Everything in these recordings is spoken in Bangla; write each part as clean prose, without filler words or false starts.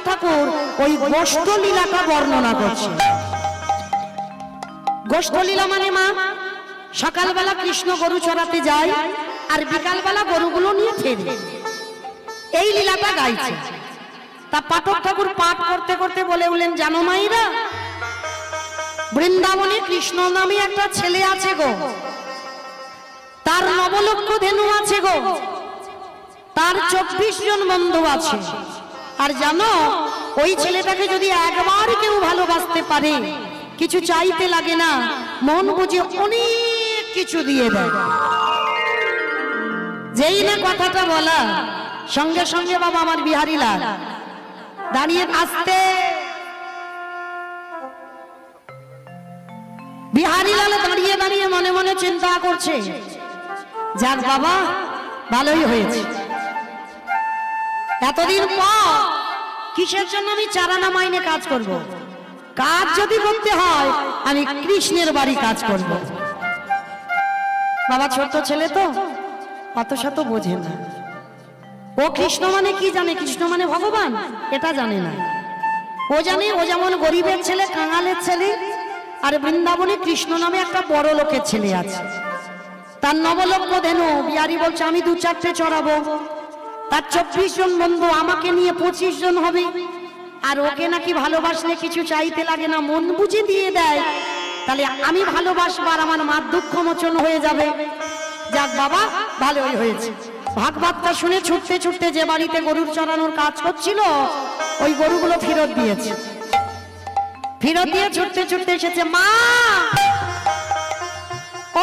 ঠাকুর ওই গোষ্ঠলীলাটা বর্ণনা করছে। গোষ্ঠলীলা মানে মা সকালবেলা কৃষ্ণ গরু চড়াতে যায় আর বিকালবেলা গরুগুলো নিয়ে ফেরে, এই লীলাটা গাইছে। তা পাঠক ঠাকুর পাঠ করতে করতে বলে উঠলেন, জানো মাইরা, বৃন্দাবনে কৃষ্ণ নামে একটা ছেলে আছে গো, তার নবলক্ষ ধেনু আছে গো, তার 24 জন বন্ধু আছে। আর জানো ওই ছেলেটাকে যদি একবার কেউ ভালোবাসতে পারে, কিছু চাইতে লাগে না, মন বুঝে অনেক কিছু দিয়ে দেয়। যেই না কথাটা বলা সঙ্গে সঙ্গে বাবা আমার বিহারীলাল দাঁড়িয়ে আসতে, বিহারীলাল দাঁড়িয়ে দাঁড়িয়ে মনে মনে চিন্তা করছে, যাক বাবা ভালোই হয়েছে, এতদিন পর কিসের জন্য আমি চারানা মাইনে কাজ করব, কাজ যদি করতে হয় আমি কৃষ্ণের বাড়ি কাজ করব। বাবা ছোট ছেলে তো অত শত বোঝে না, ও কৃষ্ণ মানে কি জানে, কৃষ্ণ মানে ভগবান এটা জানে না। ও জানে ও যেমন গরিবের ছেলে, কাঙালের ছেলে, আর বৃন্দাবনে কৃষ্ণ নামে একটা বড় লোকের ছেলে আছে, তার নবলক্ষ ধেনু। বিহারী বলছে আমি 2-4টে চড়াবো, তার 24 জন বন্ধু, আমাকে নিয়ে 25 জন হবে। আর ওকে নাকি ভালোবাসলে কিছু চাইতে লাগে না, মন বুঝে দিয়ে দেয়, তাহলে আমি ভালোবাসবার আমার মার দুঃখ মোচন হয়ে যাবে। যাক বাবা ভালোই হয়েছে। ভাগবতটা শুনে ছুটতে ছুটতে যে বাড়িতে গরুর চড়ানোর কাজ করছিল ওই গরুগুলো ফেরত দিয়েছে, ফেরত দিয়ে ছুটতে ছুটতে এসেছে, মা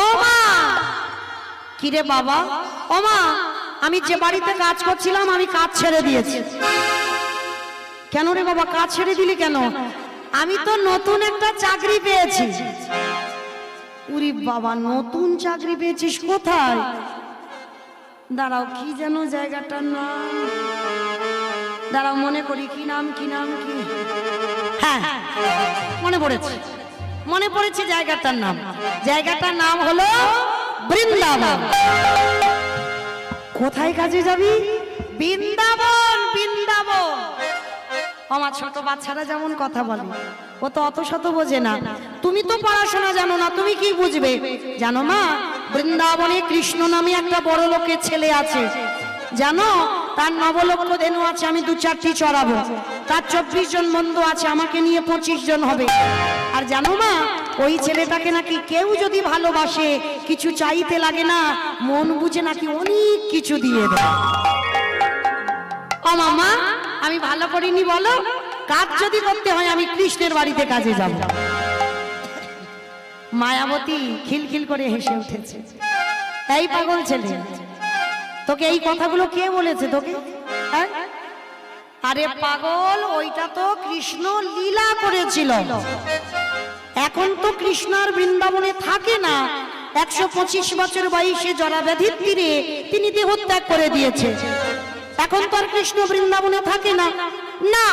ও মা। কিরে বাবা? ও মা, আমি যে বাড়িতে কাজ করছিলাম আমি কাজ ছেড়ে দিয়েছি। কেন রে বাবা কাজ ছেড়ে দিলি কেন? আমি তো নতুন একটা চাকরি পেয়েছি। উরি বাবা, নতুন চাকরি পেয়েছিস? কোথায়? দাঁড়াও, কি যেন জায়গাটার নাম, দাঁড়াও মনে করি, কি নাম কি নাম কি, হ্যাঁ মনে পড়েছে, মনে পড়েছে জায়গাটার নাম। জায়গাটার নাম হলো বৃন্দাবন। কোথায় কাজে যাবি? বৃন্দাবন। বৃন্দাবন। আমার ছোট বাচ্চারা যেমন কথা বলে, ও তো অত শত বোঝে না। তুমি তো পড়াশোনা জানো না, তুমি কি বুঝবে? জানো মা, বৃন্দাবনে কৃষ্ণ নামে একটা বড় লোকের ছেলে আছে, জানো তার নবলক্ষ ধেনু আছে, আমি 2-4টি চড়াবো, তার 24 জন বন্ধু আছে, আমাকে নিয়ে 25 জন হবে। আর জানো মা, ওই ছেলেটাকে নাকি কেউ যদি ভালোবাসে কিছু চাইতে লাগে না, মন বুঝে নাকি অনেক কিছু দিয়ে দেয়। ও মামা, আমি ভালো করিনি বলো? কাজ যদি করতে হয় আমি কৃষ্ণের বাড়িতে কাজে যাব। মায়াবতী খিলখিল করে হেসে উঠেছে, এই পাগল ছেলে, তোকে এই কথাগুলো কে বলেছে তোকে? আরে পাগল, ওইটা তো কৃষ্ণ লীলা করেছিল। এখন তো কৃষ্ণ আর বৃন্দাবনে থাকে না, 125 বছর বয়সে জরাব্যাধির তীরে তিনি দেহত্যাগ করে দিয়েছে। এখন তো আর কৃষ্ণ বৃন্দাবনে থাকে না। না,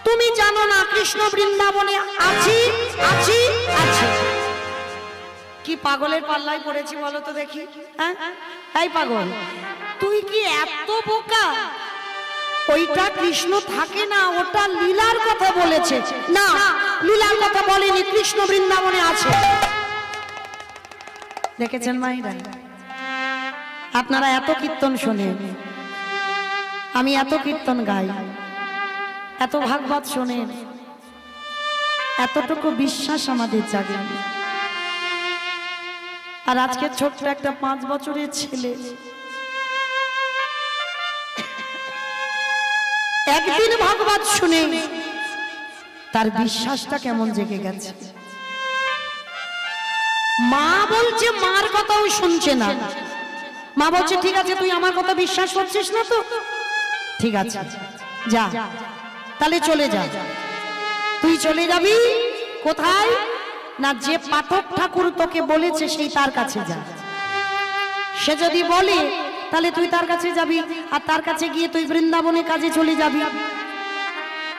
তুমি জানো না কৃষ্ণ বৃন্দাবনে আছি আছি আছে। কি পাগলের পাল্লায় পড়েছি বলো তো দেখি? হ্যাঁ এই পাগল, তুই কি এত বোকা? ওইটা কৃষ্ণ থাকে না, ওটা লীলার কথা বলেছে। না, লীলার কথা বলেনি, কৃষ্ণ বৃন্দাবনে আছে। দেখেছেন মাইরা? আপনারা এত কীর্তন শোনেন, আমি এত কীর্তন গাই, এত ভাগবত শোনেন, এতটুকু বিশ্বাস আমাদের জাগে। আর আজকে ছোট্ট একটা 5 বছরের ছেলে একদিন ভাগবত শুনে তার বিশ্বাসটা কেমন জেগে গেছে। মা বলছে, মার কথাও শুনছে না। মা বলছে ঠিক আছে, তুই আমার কথা বিশ্বাস করছিস না তো ঠিক আছে, যা তাহলে চলে যা। তুই চলে যাবি কোথায়? না, যে পাঠক ঠাকুর তোকে বলেছে সেই তার কাছে যা। সে যদি বলে তাহলে তুই তার কাছে যাবি, আর তার কাছে গিয়ে তুই বৃন্দাবনে কাজে চলে যাবি।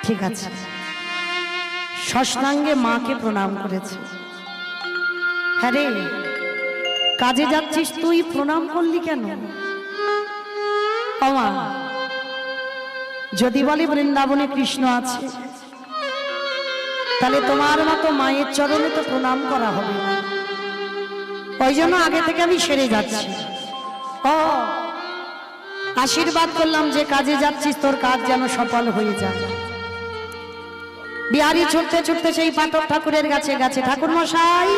ঠিক আছে। ষষ্ঠাঙ্গে মাকে প্রণাম করেছে। হ্যাঁ রে, কাজে যাচ্ছিস তুই, প্রণাম করলি কেন? যদি বলি বৃন্দাবনে কৃষ্ণ আছে, তাহলে তোমার মতো মায়ের চরণে তো প্রণাম করা হবে না। ওই জন্য আগে থেকে আমি সেরে যাচ্ছি। ও আশীর্বাদ করলাম, যে কাজে যাচ্ছিস তোর কাজ যেন সফল হয়ে যায়। বিহারী ছুটতে ছুটতে সেই পাঠক ঠাকুরের কাছে গেছে। ঠাকুর মশাই,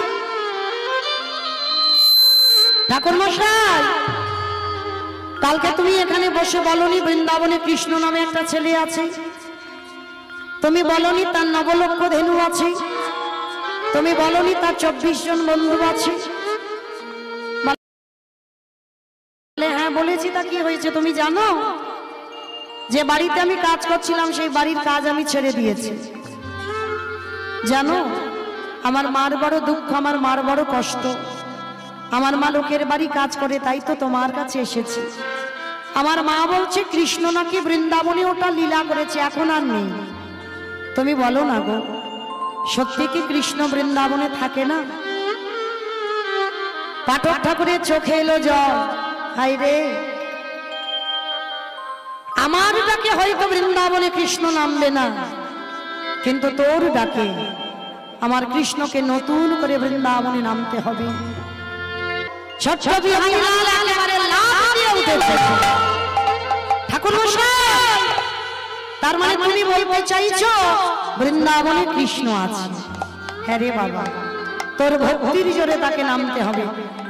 ঠাকুর মশাই, কালকে তুমি এখানে বসে বলনি বৃন্দাবনে কৃষ্ণ নামে একটা ছেলে আছে? তুমি বলনি তার নবলক্ষ ধেনু আছে? তুমি বলনি তার 24 জন বন্ধু আছে? হ্যাঁ বলেছি। তা কি হয়েছে তুমি জানো? যে বাড়িতে আমি কাজ করছিলাম সেই বাড়ির কাজ আমি ছেড়ে দিয়েছি। জানো, আমার মার বড় দুঃখ, আমার মার বড় কষ্ট। আমার মা লোকের বাড়ি কাজ করে, তাই তো তোমার কাছে এসেছি। আমার মা বলছে কৃষ্ণ নাকি বৃন্দাবনে ওটা লীলা করেছে, এখন আর নেই। তুমি বলো না গো, সত্যি কি কৃষ্ণ বৃন্দাবনে থাকে না? পাঠক ঠাকুরের চোখে এলো জল। হাই রে, আমার ডাকে হয়তো বৃন্দাবনে কৃষ্ণ নামবে না, কিন্তু তোর ডাকে আমার কৃষ্ণকে নতুন করে বৃন্দাবনে নামতে হবে। ঠাকুর মশাই, তার মানে তুমি বলতে চাইছো বৃন্দাবনে কৃষ্ণ আছে? হ্যাঁ রে বাবা, তোর ভক্তির জোরে তাকে নামতে হবে।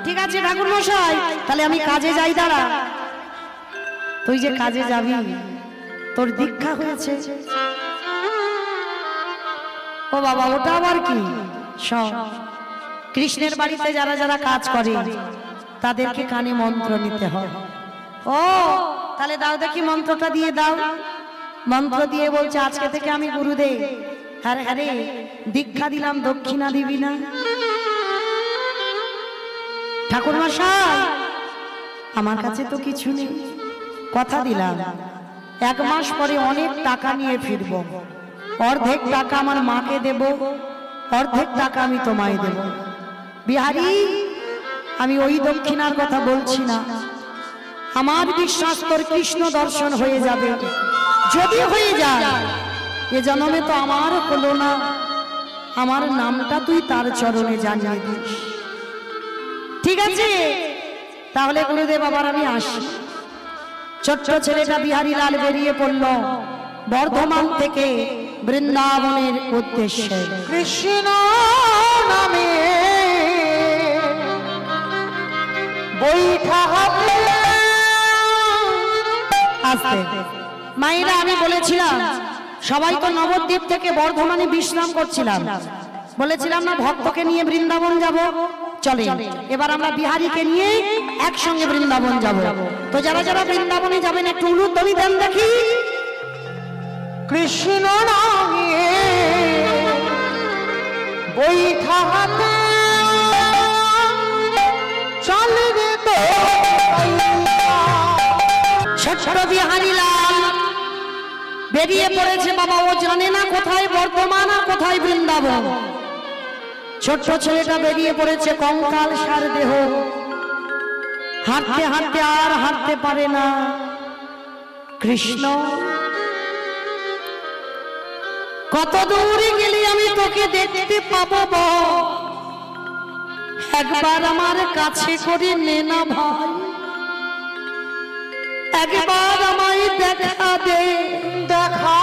ঠিক আছে ঠাকুর মশাই, তাহলে আমি কাজে যাই। দাঁড়া, তুই যে কাজে যাবি, তোর দীক্ষা হয়েছে? ও বাবা, ওটা আবার কি? সব কৃষ্ণের বাড়িতে যারা যারা কাজ করে তাদেরকে কানে মন্ত্র নিতে হয়। ও তাহলে দাও দেখি, মন্ত্রটা দিয়ে দাও। মন্ত্র দিয়ে বলছে আজকে থেকে আমি গুরুদেব। হ্যাঁ হ্যাঁ রে, দীক্ষা দিলাম, দক্ষিণা দিবি না? ঠাকুর মশাই, আমার কাছে তো কিছু নেই, কথা দিলাম 1 মাস পরে অনেক টাকা নিয়ে ফিরব। অর্ধেক টাকা আমার মাকে দেব, অর্ধেক টাকা আমি তোমায় দেব। বিহারী, আমি ওই দক্ষিণার কথা বলছি না। আমার বিশ্বাস তোর কৃষ্ণ দর্শন হয়ে যাবে। যদি হয়ে যায়, এ জন্মে তো আমার হলো না, আমার নামটা তুই তার চরণে জানিয়ে দিস। ঠিক আছে, তাহলে গুরুদেব আবার আমি আসি। ছোট্ট ছেলেটা বিহারী লাল বেরিয়ে পড়ল বর্ধমান থেকে বৃন্দাবনের উদ্দেশ্যে। কৃষ্ণ নামে বৈঠা হাতে আসতে। মায়েরা, আমি বলেছিলাম সবাই তো নবদ্বীপ থেকে বর্ধমানে বিশ্রাম করছিলাম, বলেছিলাম না ভক্তকে নিয়ে বৃন্দাবন যাব। চলে, এবার আমরা বিহারীকে নিয়ে একসঙ্গে বৃন্দাবন যাব। তো যারা যারা বৃন্দাবনে যাবেন একটু উলুধ্বনি দেন দেখি। কৃষ্ণ নামে বৈঠা হাতে চলে রে তো। ছোট্ট বিহারী লাল বেরিয়ে পড়েছে। বাবা, ও জানে না কোথায় বর্ধমান আর কোথায় বৃন্দাবন। ছোট্ট ছেলেটা বেরিয়ে পড়েছে, কঙ্কাল সার দেহ, হাঁটতে হাঁটতে আর হাঁটতে পারে না। কৃষ্ণ, কত দূরে গেলে আমি তোকে দেখতে পাবো? একবার আমার কাছে করে নে না ভাই, একবার আমায় দেখা দে, দেখা।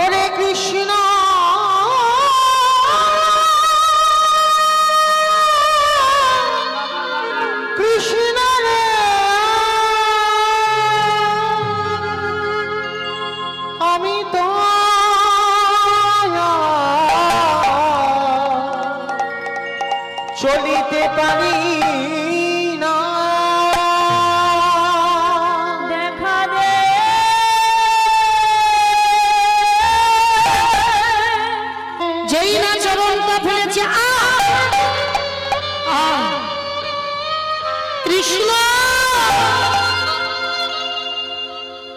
ওরে কৃষ্ণ, কৃষ্ণ রে, আমি তো চলিতে পারি না, দেখা দে। যেই না চরণটা ফেলেছে, কৃষ্ণ,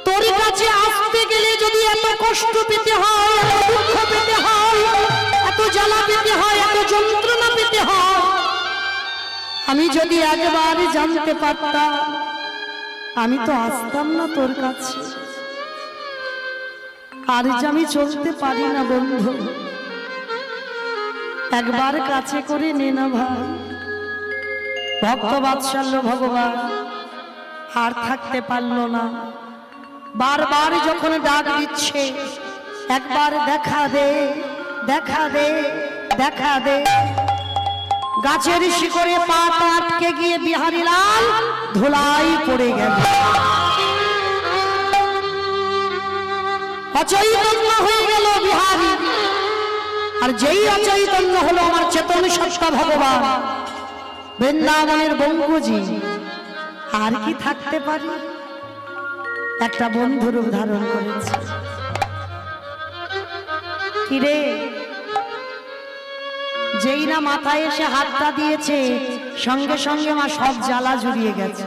তোর কাছে আসতে গেলে যদি এত কষ্ট পেতে হয়, এত দুঃখ পেতে হয়, এত জ্বালা পেতে হয়, এত যন্ত্রণা পেতে হয়, আমি যদি একবার জানতে পারতাম আমি তো আসতাম না তোর কাছে। আর যে আমি চলতে পারি না বন্ধু, একবার কাছে করে নে না ভাই। ভক্ত বাৎসল্য ভগবান আর থাকতে পারলো না, বারবার যখন ডাক দিচ্ছে একবার দেখা দে দেখা দে দেখা দে, গাছের শিকড়ে পাটা আটকে গিয়ে বিহারীলাল ধুলাই পড়ে গেল, অচৈতন্য হয়ে গেল বিহারী। আর যেই অচৈতন্য হলো আমার চেতন সত্তা ভগবান বৃন্দাবনের বঙ্কুজি, আর কি থাকতে পারি, একটা বন্ধুরূপ ধারণ করেছে। কিরে, যেই না মাথায় এসে হাতটা দিয়েছে সঙ্গে সঙ্গে আমার সব জ্বালা জুড়িয়ে গেছে।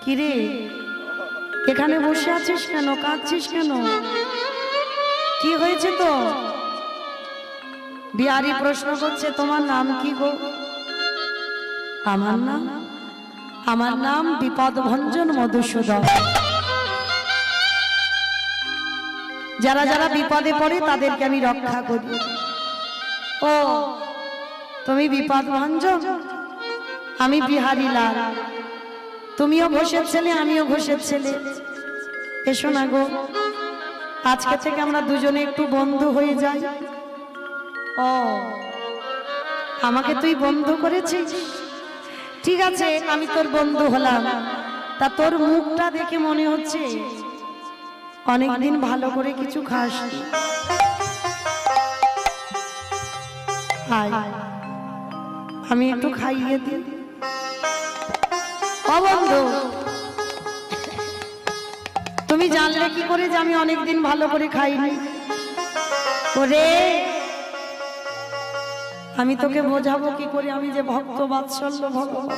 কিরে, এখানে বসে আছিস কেন, কাঁদছিস কেন, কি হয়েছে তো? বিহারী প্রশ্ন করছে, তোমার নাম কি গো? আমার নাম বিপদ ভঞ্জন মধুসূদন। যারা যারা বিপদে পড়ে তাদেরকে আমি রক্ষা করি। ও, তুমি বিপদ ভঞ্জন, আমি বিহারীলাল। তুমিও ঘোষের ছেলে, আমিও ঘোষের ছেলে। এসো না গো, আজকে থেকে আমরা দুজনে একটু বন্ধু হয়ে যাই। ও, আমাকে তুই বন্ধু করেছিস, ঠিক আছে আমি তোর বন্ধু হলাম। তা তোর মুখটা দেখে মনে হচ্ছে অনেকদিন ভালো করে কিছু খাস। আমি একটু খাইয়ে দিই। ও বন্ধু, তুমি জানলে কি করে যে আমি অনেকদিন ভালো করে খাইনি? ওরে, আমি তোকে বোঝাবো কি করে আমি যে ভক্ত বাৎসল্য ভগবান।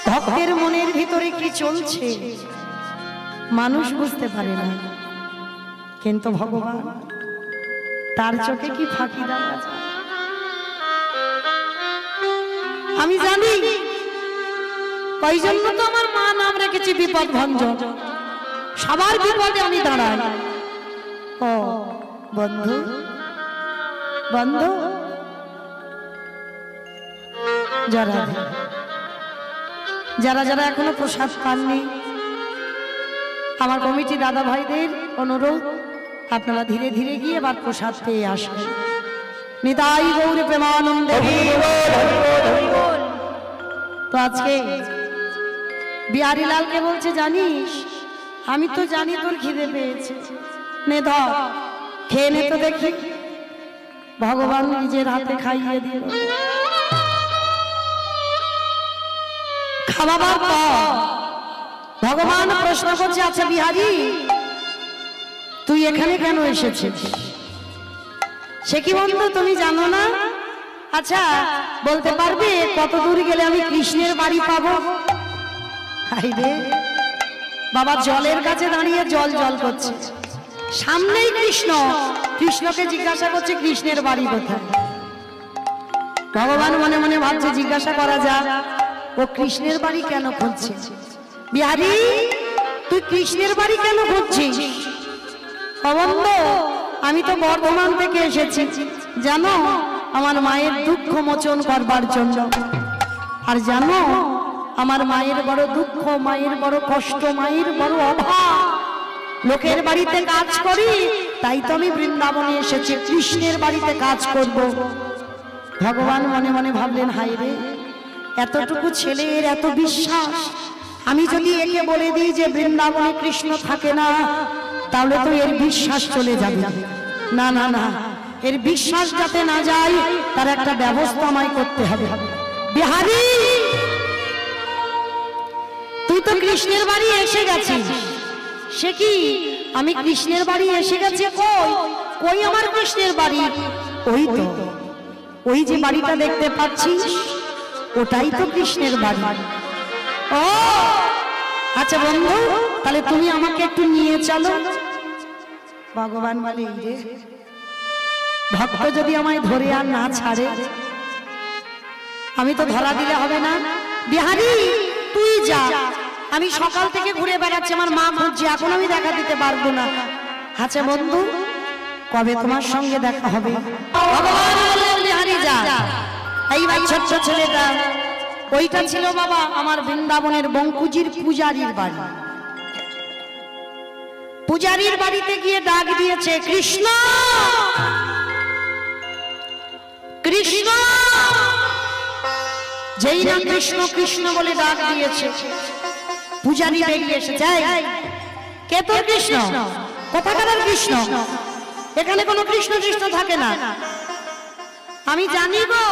ভক্তের মনের ভিতরে কি চলছে মানুষ বুঝতে পারে না, কিন্তু ভগবান তার চোখে কি ফাঁকি দেওয়া যায় আমি জানি। ওই জন্য তো আমার মা নাম রেখেছি বিপদ ভঞ্জন, সবার বিপদে আমি দাঁড়াই। ও বন্ধু, বন্ধু যারা যারা যারা এখনো প্রসাদ পাননি, আমার কমিটি দাদা ভাইদের অনুরোধ আপনারা ধীরে ধীরে গিয়ে এবার প্রসাদ পেয়ে আসবেন। নিতাই গৌর প্রেমানন্দে। তো আজকে বিহারীলালকে বলছে, জানিস আমি তো জানি তোর খিদে পেয়েছে, নে ধর খেয়ে নে তো দেখি। ভগবান নিজের হাতে খাইয়ে দিল। খাওয়াবার পর ভগবান প্রশ্ন করছে, আচ্ছা বিহারী তুই এখানে কেন এসেছিস? সে কি বন্ধু তুমি জানো না? আচ্ছা বলতে পারবে কত দূর গেলে আমি কৃষ্ণের বাড়ি পাবো? হাইরে বাবা, জলের কাছে দাঁড়িয়ে জল জল করছে, সামনেই কৃষ্ণ। কৃষ্ণকে জিজ্ঞাসা করছে কৃষ্ণের বাড়ি কোথায়? ভগবান মনে মনে ভাবছে জিজ্ঞাসা করা যাক ও কৃষ্ণের বাড়ি কেন খুঁজছে। বিহারী তুই কৃষ্ণের বাড়ি কেন খুঁজছিস? অবন্ধ, আমি তো বর্ধমান থেকে এসেছি জানো আমার মায়ের দুঃখ মোচন করবার জন্য। আর জানো আমার মায়ের বড় দুঃখ, মায়ের বড় কষ্ট, মায়ের বড় অভাব। লোকের বাড়িতে কাজ করি, তাই তো আমি বৃন্দাবনে এসেছি কৃষ্ণের বাড়িতে কাজ করব। ভগবান মনে মনে ভাবলেন, হায় রে এতটুকু ছেলের এত বিশ্বাস, আমি যদি একে বলে দিই যে বৃন্দাবনে কৃষ্ণ থাকে না, তাহলে তো এর বিশ্বাস চলে যাবে। না না না, এর বিশ্বাস যাতে না যায় তার একটা ব্যবস্থা আমায় করতে হবে। বিহারী তুই তো কৃষ্ণের বাড়ি এসে গেছিস। সে কি আমি কৃষ্ণের বাড়ি এসে গেছি? কই কই আমার কৃষ্ণের বাড়ি? ওই তো, ওই যে বাড়িটা দেখতে পাচ্ছিস ওটাই তো কৃষ্ণের বাড়ি। ও আচ্ছা বন্ধু, তাহলে তুমি আমাকে একটু নিয়ে চলো। ভগবান বলে, রে ভক্ত যদি আমায় ধরে আর না ছাড়ে, আমি তো ধরা দিলে হবে না। বিহারী তুই যা, আমি সকাল থেকে ঘুরে বেড়াচ্ছি, আমার মা খুঁজছে, এখন আমি দেখা দিতে পারবো না। আচ্ছা বন্ধু, কবে তোমার সঙ্গে দেখা হবে? ভগবান বললেন বিহারী যা। এইবার ছোট্ট ছেলেটা, ওইটা ছিল বাবা আমার বৃন্দাবনের বঙ্কুজির পূজারীর বাড়ি। পূজারীর বাড়িতে গিয়ে ডাক দিয়েছে, কৃষ্ণ কৃষ্ণ। যেই না কৃষ্ণ কৃষ্ণ বলে ডাক দিয়েছে, পূজারী বেরিয়ে এসেছে। কে তোর কৃষ্ণ? কোথাকার কৃষ্ণ? এখানে কোনো কৃষ্ণ কৃষ্ণ থাকে না। আমি জানি গো,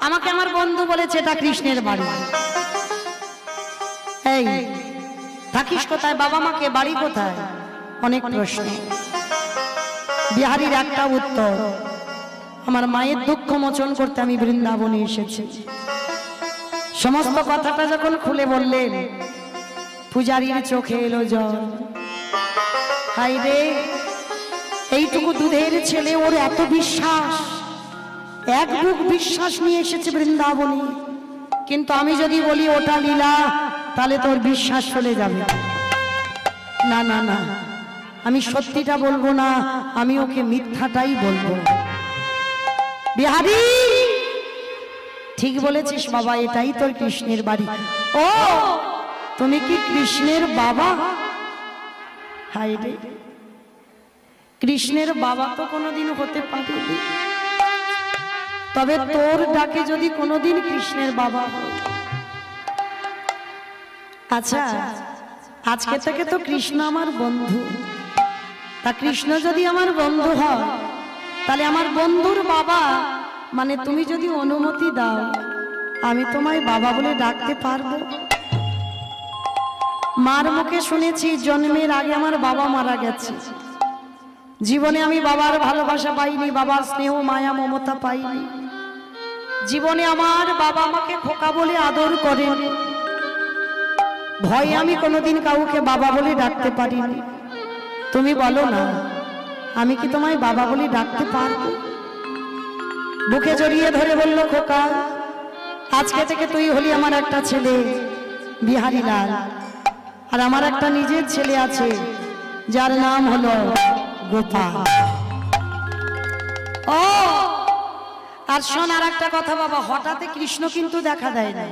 আমাকে আমার বন্ধু বলেছে এটা কৃষ্ণের বাড়ি। এই থাকিস কোথায়? বাবা মাকে বাড়ি কোথায়? অনেক প্রশ্ন। বিহারীর একটা উত্তর, আমার মায়ের দুঃখ মোচন করতে আমি বৃন্দাবনে এসেছি। সমস্ত কথাটা যখন খুলে বললেন, পূজারীর চোখে এলো জল। হাই রে, এইটুকু দুধের ছেলে, ওর এত বিশ্বাস, এক বুক বিশ্বাস নিয়ে এসেছে বৃন্দাবনে। কিন্তু আমি যদি বলি ওটা লীলা, তাহলে তোর বিশ্বাস চলে যাবে। না না না, আমি সত্যিটা বলবো না, আমি ওকে মিথ্যাটাই বলবো। বিহারী ঠিক বলেছিস বাবা, এটাই তোর কৃষ্ণের বাড়ি। ও তুমি কি কৃষ্ণের বাবা? হায় রে, কৃষ্ণের বাবা তো কোনোদিন হতে পারেনি, তবে তোর ডাকে যদি কোনোদিন কৃষ্ণের বাবা হয়। আচ্ছা, আজকে থেকে তো কৃষ্ণ আমার বন্ধু। তা কৃষ্ণ যদি আমার বন্ধু হয়, তাহলে আমার বন্ধুর বাবা মানে তুমি যদি অনুমতি দাও, আমি তোমায় বাবা বলে ডাকতে পারবো? মার মুখে শুনেছি জন্মের আগে আমার বাবা মারা গেছে। জীবনে আমি বাবার ভালোবাসা পাইনি, বাবার স্নেহ মায়া মমতা পাইনি। জীবনে আমার বাবা আমাকে খোকা বলে আদর করেন, ভয়ে আমি কোনোদিন কাউকে বাবা বলে ডাকতে পারিনি। তুমি বলো না, আমি কি তোমায় বাবা বলে ডাকতে পারবো? বুকে জড়িয়ে ধরে বলল, খোকা আজকে থেকে তুই হলি আমার একটা ছেলে বিহারী লাল, আর আমার একটা নিজের ছেলে আছে যার নাম হলো গোপাল। ও আর শোন আর একটা কথা বাবা, হঠাৎ কৃষ্ণ কিন্তু দেখা দেয় না,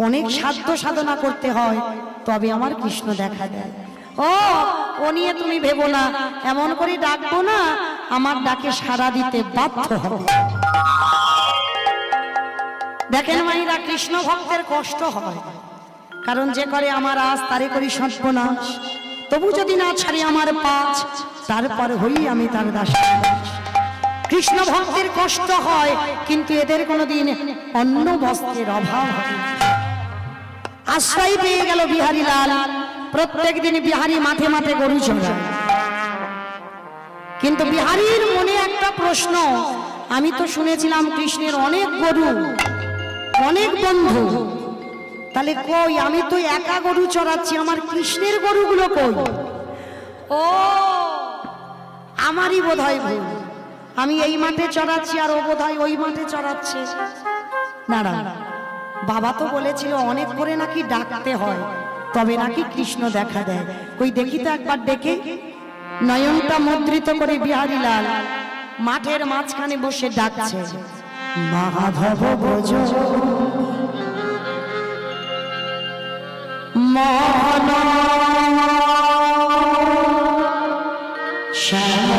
অনেক সাধ্য সাধনা করতে হয় তবে আমার কৃষ্ণ দেখা দেয়। ও নিয়ে তুমি ভেবো না, এমন করে ডাকবো না আমার ডাকে সাড়া দিতে বাধ্য হবে। দেখেন মাইরা, কৃষ্ণ ভক্তের কষ্ট হয়, কারণ যে করে আমার আজ তারে করি সর্বনাশ। তবু যদি না ছাড়ি আমার পাঁচ, তারপর হই আমি তার দাস। কৃষ্ণ ভক্তের কষ্ট হয়, কিন্তু এদের কোনোদিন অন্ন বস্ত্রের অভাব হয়। আশ্রয় পেয়ে গেল বিহারী লাল। প্রত্যেক দিন বিহারী মাঠে মাঠে গরু চড়ায়, কিন্তু বিহারীর মনে একটা প্রশ্ন, আমি তো শুনেছিলাম কৃষ্ণের অনেক গরু, অনেক বন্ধু, তাহলে কই আমি তো একা গরু চড়াচ্ছি, আমার কৃষ্ণের গরুগুলো কই? ও আমারই বোধহয় ভুল, আমি এই মাঠে চড়াচ্ছি আর ও বোধহয় ওই মাঠে চড়াচ্ছে। না না, বাবা তো বলেছিল অনেক করে নাকি ডাকতে হয় তবে নাকি কৃষ্ণ দেখা দেয়। কই দেখি তো একবার ডেকে। নয়নটা মুদ্রিত করে বিহারী লাল মাঠের মাঝখানে বসে ডাকছে, মাধব ভজ মন শ্যাম